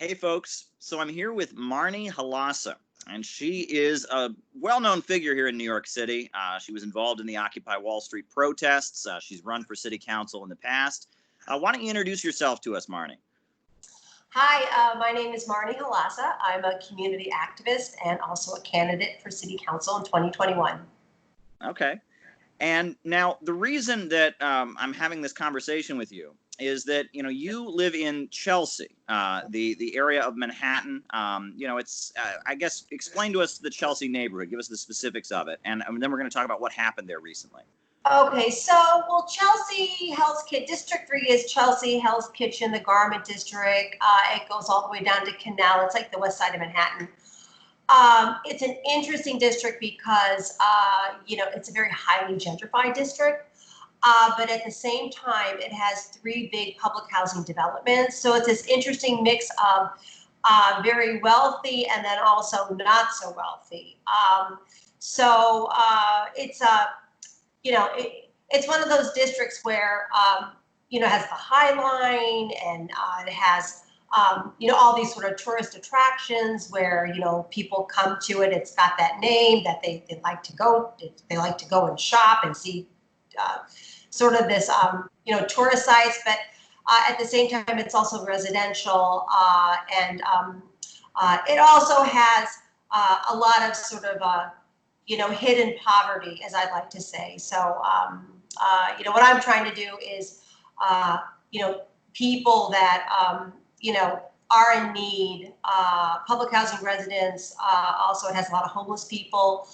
Hey folks, so I'm here with Marni Halasa, and she is a well-known figure here in New York City. She was involved in the Occupy Wall Street protests. She's run for city council in the past. Why don't you introduce yourself to us, Marni? Hi, my name is Marni Halasa. I'm a community activist and also a candidate for city council in 2021. Okay. And now the reason that I'm having this conversation with you is that you live in Chelsea, the area of Manhattan. It's I guess explain to us the Chelsea neighborhood. Give us the specifics of it, and then we're going to talk about what happened there recently. Okay, so Chelsea Hell's Kitchen, District 3 is Chelsea, Hell's Kitchen, the Garment District. It goes all the way down to Canal. It's like the west side of Manhattan. It's an interesting district because, it's a very highly gentrified district. But at the same time, it has three big public housing developments. So it's this interesting mix of very wealthy and then also not so wealthy. It's one of those districts where, it has the High Line and it has, all these sort of tourist attractions where, people come to it. It's got that name that they like to go. They like to go and shop and see sort of this, tourist sites. But at the same time, it's also residential. And it also has a lot of sort of, hidden poverty, as I'd like to say. So, what I'm trying to do is, people that, are in need, public housing residents, also it has a lot of homeless people.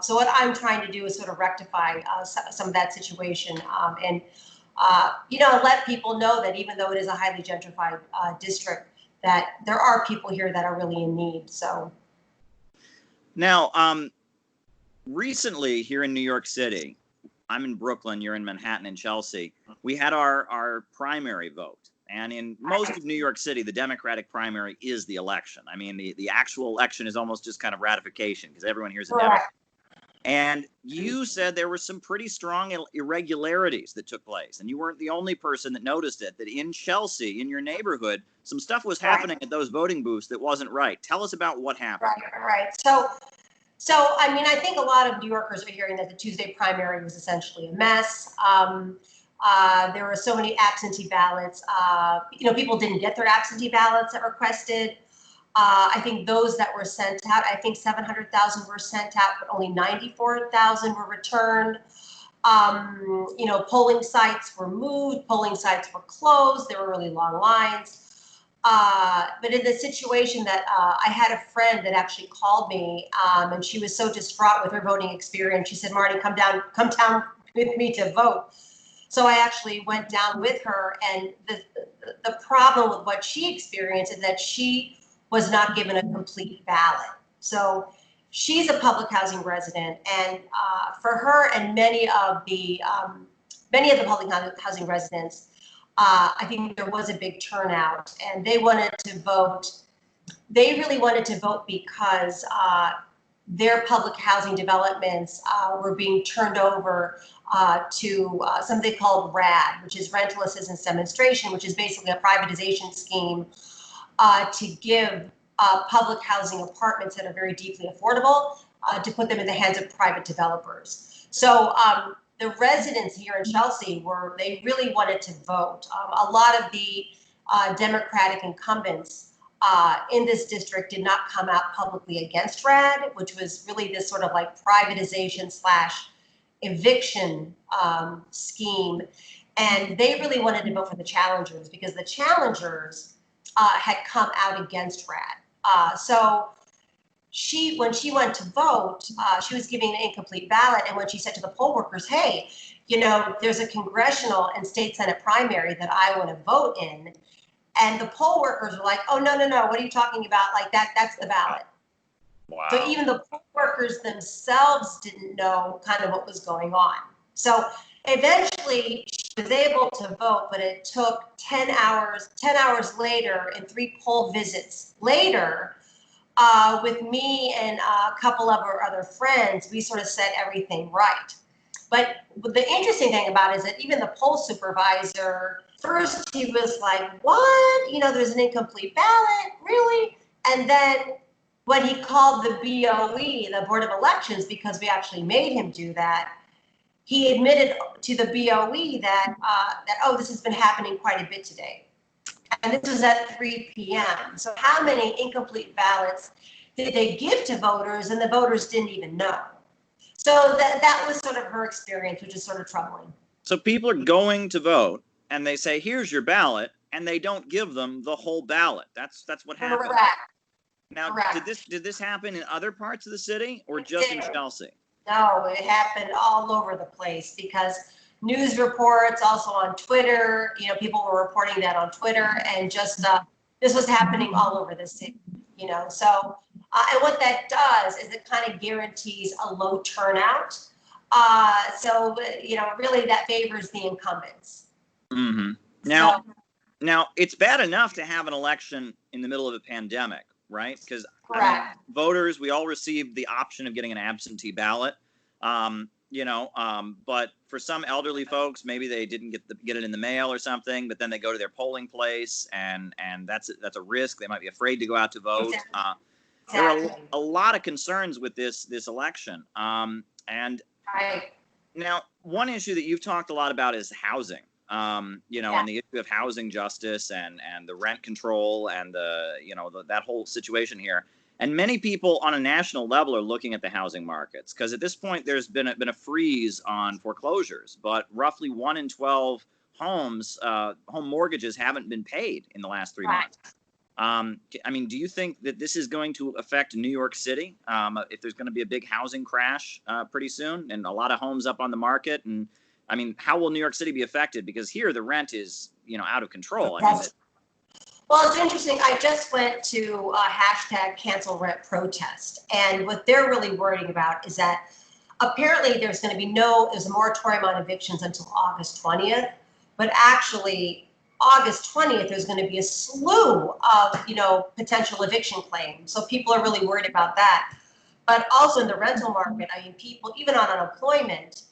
So what I'm trying to do is sort of rectify some of that situation and let people know that even though it is a highly gentrified district, that there are people here that are really in need. So now, recently here in New York City, I'm in Brooklyn, you're in Manhattan and Chelsea, we had our primary vote. And in most of New York City, the Democratic primary is the election. I mean, the actual election is almost just kind of ratification because everyone here is a Democrat. And you said there were some pretty strong irregularities that took place. And you weren't the only person that noticed it, that in Chelsea, in your neighborhood, some stuff was happening at those voting booths that wasn't right. Tell us about what happened. Right. So I mean, I think a lot of New Yorkers are hearing that the Tuesday primary was essentially a mess. There were so many absentee ballots. People didn't get their absentee ballots that requested. I think those that were sent out, I think 700,000 were sent out, but only 94,000 were returned. Polling sites were moved, polling sites were closed. There were really long lines. But in the situation that I had a friend that actually called me, and she was so distraught with her voting experience. She said, "Marni, come down with me to vote." So I actually went down with her, and the problem with what she experienced is that she was not given a complete ballot. So she's a public housing resident, and for her and many of the public housing residents, I think there was a big turnout, and they wanted to vote. They really wanted to vote because their public housing developments were being turned over to something called RAD, which is Rental Assistance Demonstration, which is basically a privatization scheme to give public housing apartments that are very deeply affordable to put them in the hands of private developers. So the residents here in Chelsea they really wanted to vote. A lot of the Democratic incumbents in this district did not come out publicly against RAD, which was really this sort of like privatization / eviction scheme. And they really wanted to vote for the challengers because the challengers had come out against RAD. So when she went to vote, she was giving an incomplete ballot. And when she said to the poll workers, "Hey, there's a congressional and state Senate primary that I want to vote in," and the poll workers were like, "Oh, no, what are you talking about? Like that's the ballot." Wow. So even the poll workers themselves didn't know kind of what was going on. So eventually she was able to vote, but it took 10 hours. 10 hours later and 3 poll visits later, with me and a couple of our other friends, we sort of set everything right. But the interesting thing about it is that even the poll supervisor first he was like, what? There's an incomplete ballot, really? And then when he called the BOE, the Board of Elections, because we actually made him do that, he admitted to the BOE that, this has been happening quite a bit today. And this was at 3 p.m. So how many incomplete ballots did they give to voters, and the voters didn't even know? So that was sort of her experience, which is sort of troubling. So people are going to vote, and they say, here's your ballot, and they don't give them the whole ballot. That's what happened. Correct. Now, Correct. did this happen in other parts of the city, or just in Chelsea? No, it happened all over the place, because news reports, also on Twitter, people were reporting that on Twitter, and just this was happening all over the city, So, and what that does is it kind of guarantees a low turnout. So, really that favors the incumbents. Mm-hmm. Now, it's bad enough to have an election in the middle of a pandemic, right? Because voters, we all received the option of getting an absentee ballot. But for some elderly folks, maybe they didn't get it in the mail or something, but then they go to their polling place, and that's a risk. They might be afraid to go out to vote. There are a lot of concerns with this election. Now, one issue that you've talked a lot about is housing. And the issue of housing justice and the rent control and that whole situation here. And many people on a national level are looking at the housing markets, because at this point there's been a freeze on foreclosures, but roughly 1 in 12 home mortgages haven't been paid in the last 3 months. Do you think that this is going to affect New York City? If there's going to be a big housing crash pretty soon, and a lot of homes up on the market, and how will New York City be affected? Because here the rent is out of control. Well, it's interesting. I just went to #CancelRent protest, and what they're really worrying about is that apparently there's going to be there's a moratorium on evictions until August 20th, but actually August 20th there's going to be a slew of potential eviction claims. So people are really worried about that. But also in the rental market, people, even on unemployment,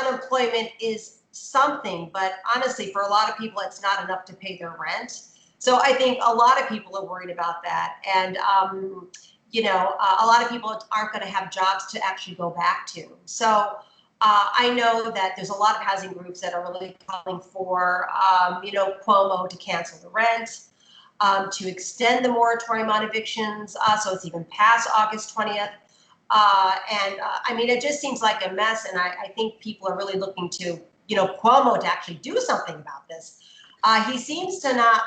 unemployment is something, but honestly, for a lot of people, it's not enough to pay their rent. So I think a lot of people are worried about that. And, a lot of people aren't going to have jobs to actually go back to. So I know that there's a lot of housing groups that are really calling for, Cuomo to cancel the rent, to extend the moratorium on evictions, so it's even past August 20th. It just seems like a mess, and I think people are really looking to, Cuomo to actually do something about this. He seems to not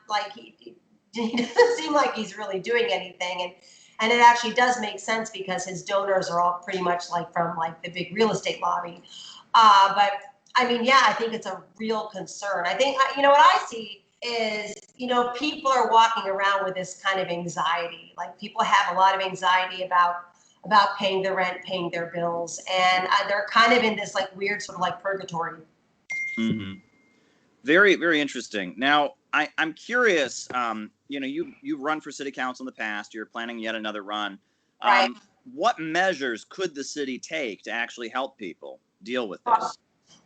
like he doesn't seem like he's really doing anything, and it actually does make sense because his donors are all pretty much from the big real estate lobby. But I think it's a real concern. I think what I see is people are walking around with this kind of anxiety. Like, people have a lot of anxiety about paying their rent, paying their bills, and they're kind of in this weird sort of purgatory. Mm-hmm. Very, very interesting. Now, I'm curious. You've run for city council in the past. You're planning yet another run. Right. What measures could the city take to actually help people deal with this?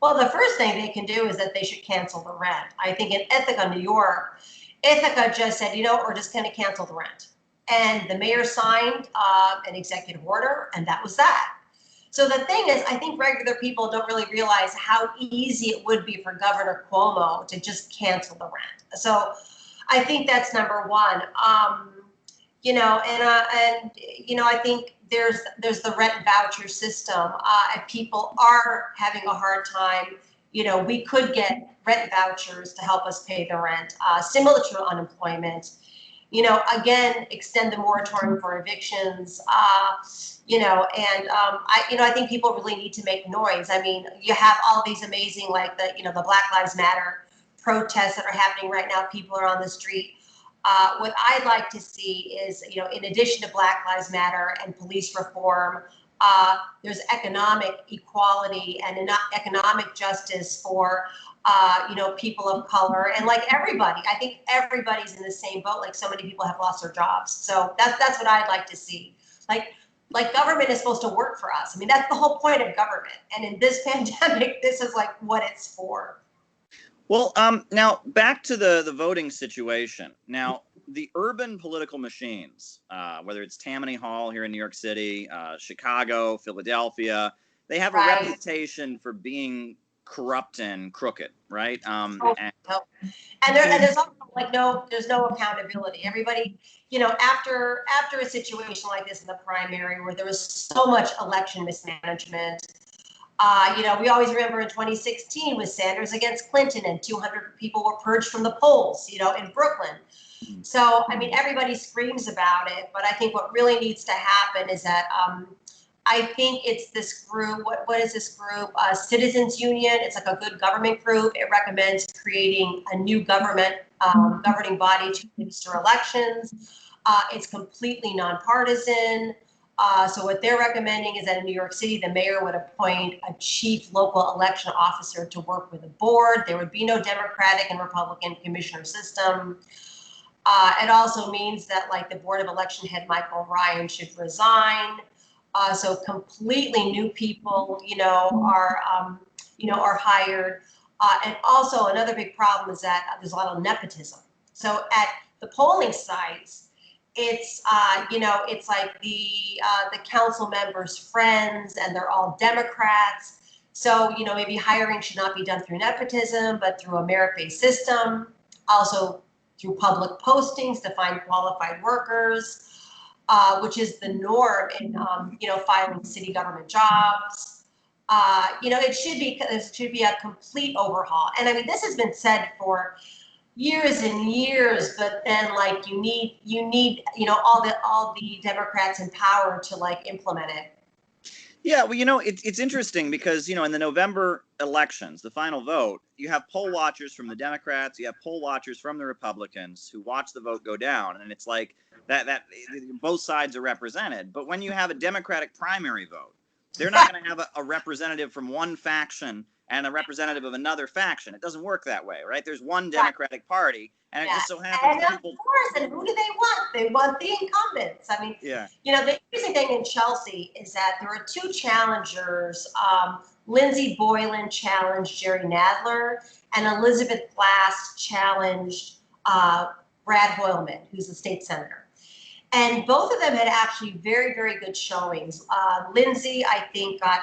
Well, the first thing they can do is that they should cancel the rent. I think in Ithaca, New York, Ithaca just said, we're just going to cancel the rent. And the mayor signed an executive order, and that was that. So the thing is, I think regular people don't really realize how easy it would be for Governor Cuomo to just cancel the rent. So I think that's number one. I think there's the rent voucher system, and people are having a hard time. We could get rent vouchers to help us pay the rent, similar to unemployment. Again, extend the moratorium for evictions, I think people really need to make noise. You have all these amazing, the Black Lives Matter protests that are happening right now. People are on the street. What I'd like to see is, in addition to Black Lives Matter and police reform, there's economic equality and economic justice for people of color, and everybody. I think everybody's in the same boat. So many people have lost their jobs. So that's what I'd like to see. Government is supposed to work for us. That's the whole point of government. And in this pandemic, this is what it's for. Well, now back to the voting situation. Now, the urban political machines, whether it's Tammany Hall here in New York City, Chicago, Philadelphia, they have a Right. reputation for being corrupt and crooked, right? Oh, And no. And there's also like there's no accountability. Everybody, after a situation like this in the primary where there was so much election mismanagement, we always remember in 2016 with Sanders against Clinton and 200 people were purged from the polls, in Brooklyn. So, I mean, everybody screams about it, but I think what really needs to happen is that I think it's this group. What is this group? Citizens Union. It's like a good government group. It recommends creating a new governing body to administer elections. It's completely nonpartisan. So what they're recommending is that in New York City, the mayor would appoint a chief local election officer to work with the board. There would be no Democratic and Republican commissioner system. It also means that like the Board of Election head Michael Ryan should resign. So completely new people, are hired. And also another big problem is that there's a lot of nepotism. So at the polling sites, it's it's like the council members' friends, and they're all Democrats. So maybe hiring should not be done through nepotism, but through a merit-based system. Also through public postings to find qualified workers, which is the norm in filing city government jobs. It should be a complete overhaul. And I mean, this has been said for years and years, but then like you need all the Democrats in power to like implement it. yeah, well, it's interesting because, in the November elections, the final vote, you have poll watchers from the Democrats, you have poll watchers from the Republicans who watch the vote go down, and it's like that both sides are represented. But when you have a Democratic primary vote, they're not going to have a representative from one faction and a representative of another faction. It doesn't work that way, right? There's one Democratic Party, and it just so happens And people. of course, and who do they want? They want the incumbents. I mean, Yeah. the interesting thing in Chelsea is that there are two challengers. Lindsey Boylan challenged Jerry Nadler, and Elizabeth Glass challenged Brad Hoylman, who's the state senator. And both of them had actually very, very good showings. Lindsey, I think, got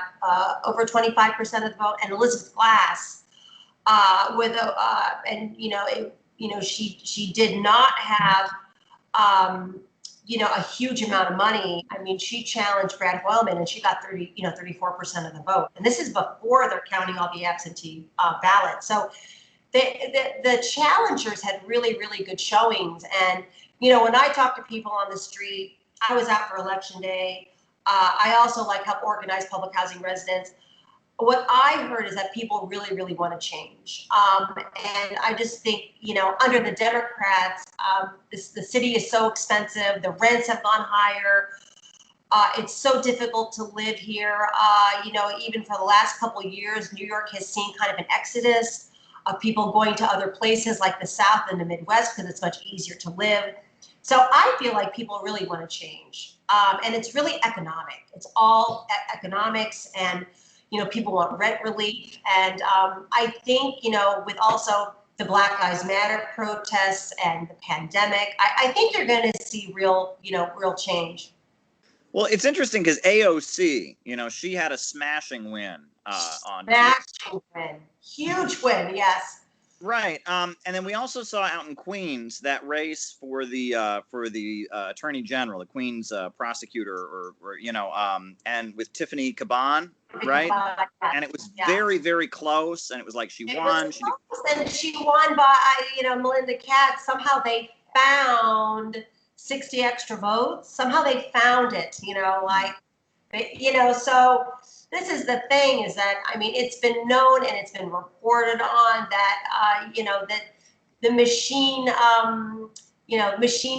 over 25% of the vote, and Elizabeth Glass she did not have a huge amount of money. I mean, she challenged Brad Hoylman and she got 34% of the vote. And this is before they're counting all the absentee ballots. So the challengers had really, really good showings. And when I talk to people on the street, I was out for election day. I also help organize public housing residents. What I heard is that people really, really want to change. And I just think, under the Democrats, the city is so expensive. The rents have gone higher. It's so difficult to live here. Even for the last couple of years, New York has seen kind of an exodus of people going to other places like the South and the Midwest because it's much easier to live. So I feel like people really want to change. And it's really economic. It's all economics, and people want rent relief. And I think, with also the Black Lives Matter protests and the pandemic, I think you're going to see real change. Well, it's interesting because AOC, she had a smashing win on. Smashing win. Huge win, yes. Right. And then we also saw out in Queens that race for the attorney general, the Queens prosecutor, and with Tiffany Caban, right? And it was very, very close, and it was like she won. And she won by Melinda Katz. Somehow they found 60 extra votes. Somehow they found it. So this is the thing, is that, I mean, it's been known and it's been reported on that, that the machine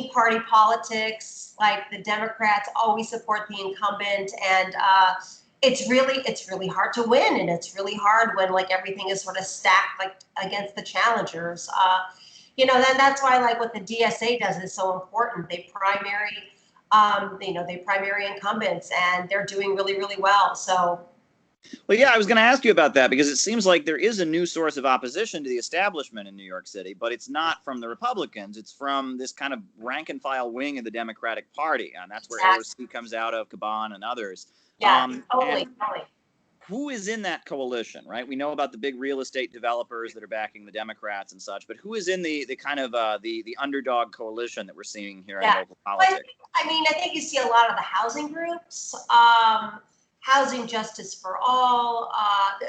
party politics, like the Democrats always support the incumbent, and it's really hard to win, and it's really hard when everything is sort of stacked against the challengers. Then that's why what the DSA does is so important. They primary incumbents, and they're doing really, really well. So Well, yeah, I was going to ask you about that because it seems like there is a new source of opposition to the establishment in New York City, but it's not from the Republicans. It's from this kind of rank and file wing of the Democratic Party, and that's where Exactly. AOC comes out of, Caban and others. Yeah, totally, And totally. who is in that coalition, right? We know about the big real estate developers that are backing the Democrats and such, but who is in the kind of the underdog coalition that we're seeing here in Yeah. local But, politics? I mean, I think you see a lot of the housing groups, housing justice for all.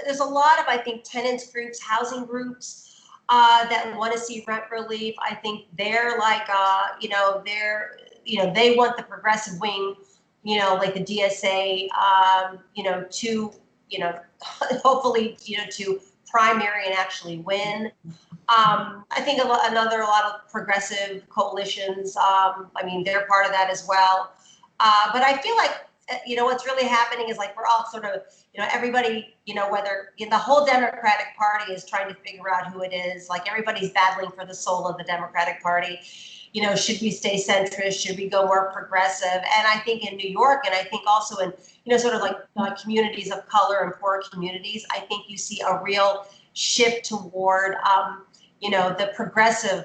There's a lot of, I think, tenants groups, housing groups that want to see rent relief. I think they're like, they want the progressive wing, like the DSA, to, hopefully, to primary and actually win. I think a lot of progressive coalitions. I mean, they're part of that as well. But I feel like what's really happening is like we're all sort of everybody whether the whole Democratic Party is trying to figure out who it is. Like everybody's battling for the soul of the Democratic Party. Should we stay centrist? Should we go more progressive? And I think in New York, and I think also in sort of like communities of color and poor communities, I think you see a real shift toward the progressive,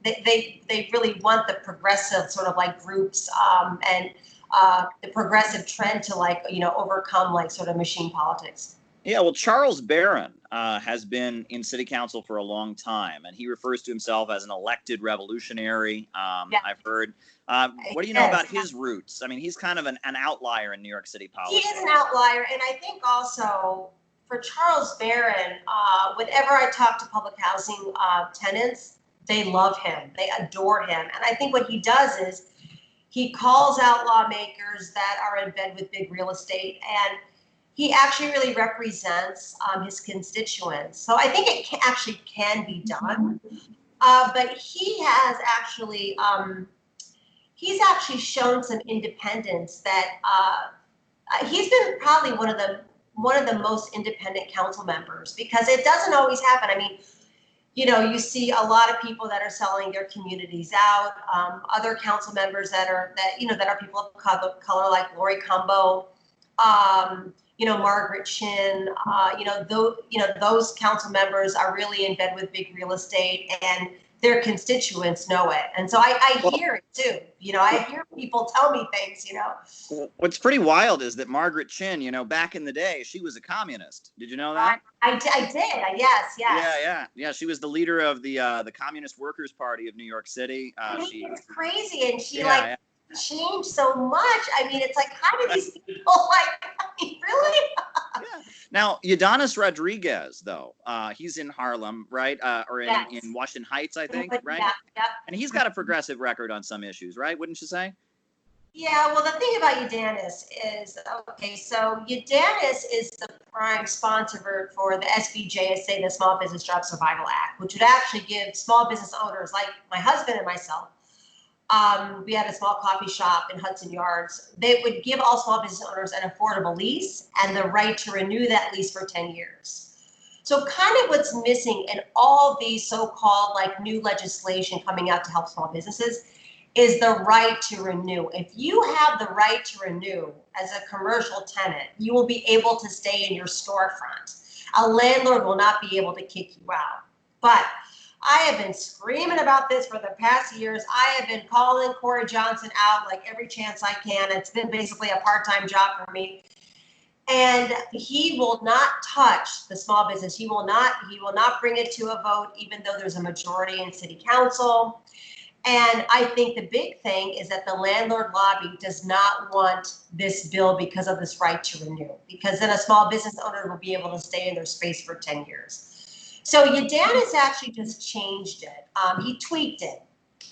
they really want the progressive sort of like groups and the progressive trend to like, overcome like sort of machine politics. Yeah, well, Charles Barron has been in city council for a long time, and he refers to himself as an elected revolutionary. Yeah. I've heard. What do you know about his roots? I mean, he's kind of an outlier in New York City politics. He is an outlier, and I think also for Charles Barron, whenever I talk to public housing tenants, they love him, they adore him, and I think what he does is he calls out lawmakers that are in bed with big real estate, and he actually really represents his constituents. So I think it actually can be done, but he has actually he's actually shown some independence that he's been probably one of the most independent council members, because it doesn't always happen. I mean, you see a lot of people that are selling their communities out. Other council members that are people of color, like Lori Cumbo, Margaret Chin. Those council members are really in bed with big real estate, and their constituents know it. And so I hear it too. I hear people tell me things. What's pretty wild is that Margaret Chin, back in the day, she was a communist. Did you know that? I did. Yes. Yeah. She was the leader of the Communist Workers Party of New York City. It's crazy, and she changed so much. I mean, it's like, how do these people really? Yeah. Now, Udonis Rodriguez, though, he's in Harlem, right? Or in Washington Heights, I think, right? Yeah. And he's got a progressive record on some issues, right? Wouldn't you say? Yeah, well, the thing about Udonis is, so Udonis is the prime sponsor for the SBJSA, the Small Business Job Survival Act, which would actually give small business owners like my husband and myself, we had a small coffee shop in Hudson Yards. They would give all small business owners an affordable lease and the right to renew that lease for 10 years. So kind of what's missing in all these so-called like new legislation coming out to help small businesses is the right to renew. If you have the right to renew as a commercial tenant, you will be able to stay in your storefront. A landlord will not be able to kick you out. But I have been screaming about this for the past years. I have been calling Corey Johnson out like every chance I can. It's been basically a part-time job for me. And he will not touch the small business. He will not bring it to a vote, even though there's a majority in city council. And I think the big thing is that the landlord lobby does not want this bill because of this right to renew, because then a small business owner will be able to stay in their space for 10 years. So Udonis actually just changed it. He tweaked it.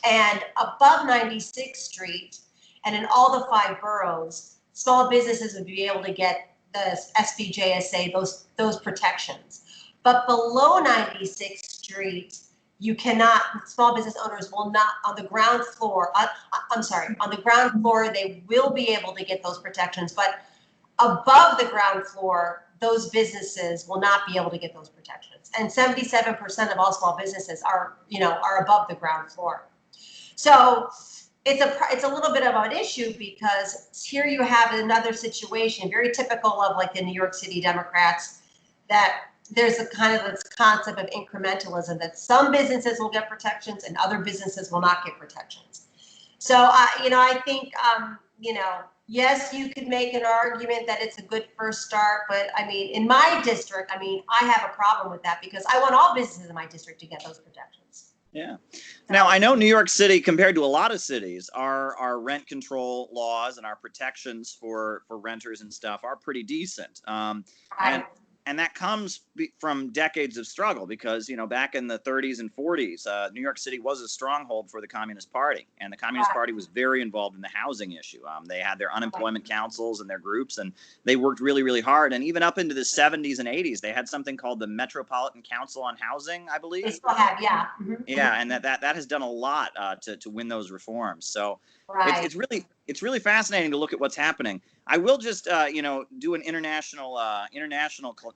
And above 96th Street and in all the 5 boroughs, small businesses would be able to get the SBJSA, those protections. But below 96th Street, you cannot, small business owners will not, on the ground floor, they will be able to get those protections, but above the ground floor, those businesses will not be able to get those protections. And 77% of all small businesses are above the ground floor. So it's a little bit of an issue because here you have another situation, very typical of like the New York City Democrats, that there's a kind of this concept of incrementalism, that some businesses will get protections and other businesses will not get protections. So, I think, yes, you could make an argument that it's a good first start, but I mean, in my district, I have a problem with that because I want all businesses in my district to get those protections. Yeah. Now, I know New York City, compared to a lot of cities, our rent control laws and our protections for renters and stuff are pretty decent. And that comes from decades of struggle because, back in the 30s and 40s, New York City was a stronghold for the Communist Party. And the Communist Party was very involved in the housing issue. They had their unemployment councils and their groups, and they worked really, really hard. And even up into the 70s and 80s, they had something called the Metropolitan Council on Housing, I believe. They still have, yeah. Mm-hmm. Yeah, and that has done a lot to win those reforms. So it's really fascinating to look at what's happening. I will just do an international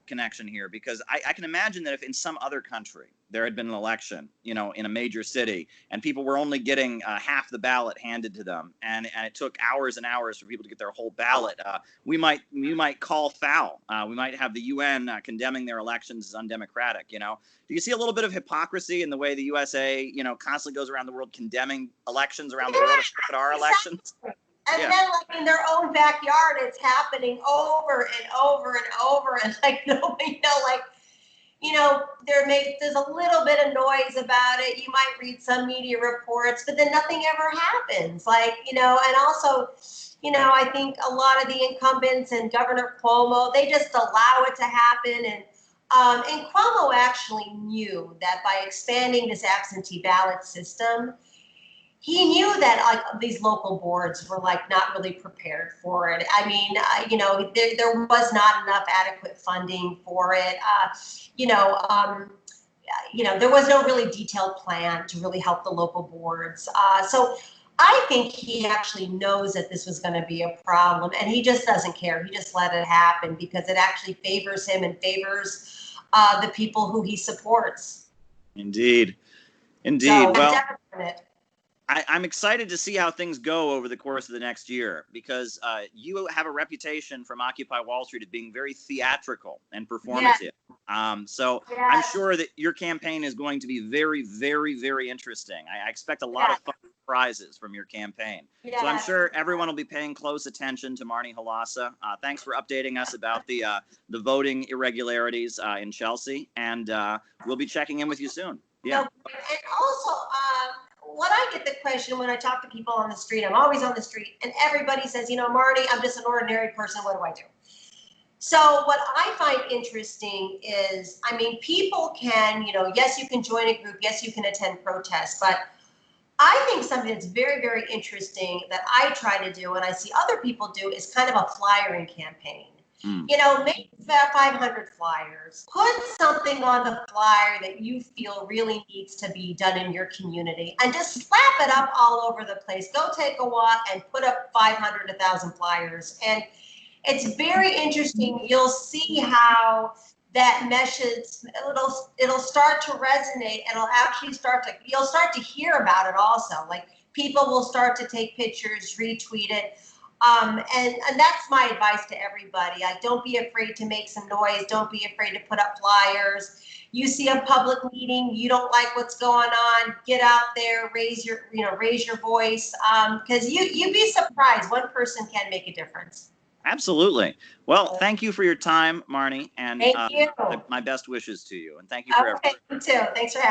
connection here because I can imagine that if in some other country there had been an election, in a major city, and people were only getting half the ballot handed to them, and it took hours and hours for people to get their whole ballot, we might call foul. We might have the UN condemning their elections as undemocratic. Do you see a little bit of hypocrisy in the way the USA, constantly goes around the world condemning elections around the world, at our elections? And then, like, in their own backyard, it's happening over and over and over, and like nobody there's a little bit of noise about it. You might read some media reports, but then nothing ever happens. And also, I think a lot of the incumbents and Governor Cuomo, they just allow it to happen. And Cuomo actually knew that by expanding this absentee ballot system, he knew that these local boards were not really prepared for it. There was not enough adequate funding for it. There was no really detailed plan to really help the local boards. So I think he actually knows that this was going to be a problem, and he just doesn't care. He just let it happen because it actually favors him and favors the people who he supports. Indeed. So, well, I'm excited to see how things go over the course of the next year because you have a reputation from Occupy Wall Street of being very theatrical and performative. So I'm sure that your campaign is going to be very, very, very interesting. I expect a lot of fun surprises from your campaign. So I'm sure everyone will be paying close attention to Marni Halasa. Thanks for updating us about the voting irregularities in Chelsea, and we'll be checking in with you soon. Yeah. And also, what I get the question when I talk to people on the street, I'm always on the street, and everybody says, Marni, I'm just an ordinary person. What do I do? So what I find interesting is, people can, yes, you can join a group. Yes, you can attend protests. But I think something that's very, very interesting that I try to do and I see other people do is kind of a flyering campaign. Make 500 flyers, put something on the flyer that you feel really needs to be done in your community and just slap it up all over the place. Go take a walk and put up 500, 1,000 flyers. And it's very interesting. You'll see how that meshes, it'll start to resonate. It'll actually you'll start to hear about it also. Like people will start to take pictures, retweet it. And that's my advice to everybody. Don't be afraid to make some noise. Don't be afraid to put up flyers. You see a public meeting, you don't like what's going on, get out there, raise your voice. Because you'd be surprised. One person can make a difference. Absolutely. Well, thank you for your time, Marni, and thank you. My best wishes to you. And thank you for everything. You too. Thanks for having me.